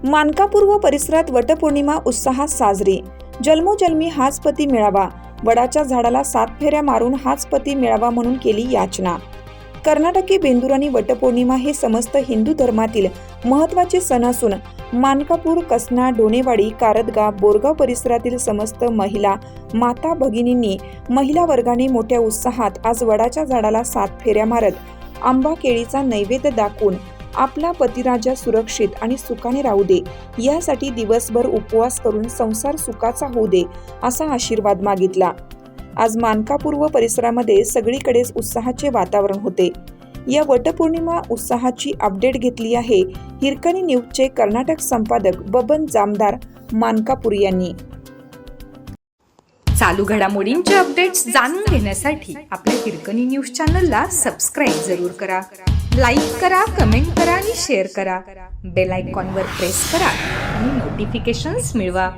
मानकापूर व परिसरात वटपौर्णिमा उत्साहात साजरी। जन्मोजन्मी हाच पती मिळावा, वडाच्या झाडाला 7 फेऱ्या मारून हाच पती मिळावा म्हणून केली याचना। कर्नाटकी बेंदूर आणि वटपौर्णिमा हे समस्त हिंदू धर्मातील महत्त्वाचे सण असून मानकापूर, कसना, डोनेवाडी, कारदगा, बोरगाव परिसरातील समस्त महिला माता भगिनींनी महिला वर्गाने मोठ्या उत्साहात आज वडाच्या झाडाला 7 फेऱ्या मारत आंबा केळीचा नैवेद्य दाखवून आपला पतिराजा सुरक्षित आणि सुखाने राहू दे यासाठी दिवसभर उपवास करून संसार सुखाचा होऊ दे असा आशीर्वाद मागितला। आज मानकापूर व परिसरामध्ये सगळीकडेच उत्साहाचे वातावरण होते। या वटपौर्णिमा उत्साहाची अपडेट घेतली आहे हिरकणी न्यूजचे कर्नाटक संपादक बबन जामदार मानकापूर यांनी। चालू घडामोडींचे अपडेट्स जाणून घेण्यासाठी आपल्या हिरकणी न्यूज चॅनलला सबस्क्राईब जरूर करा, लाईक करा, कमेंट करा आणि शेअर करा। बेल आयकॉनवर प्रेस करा आणि नोटिफिकेशन्स मिळवा।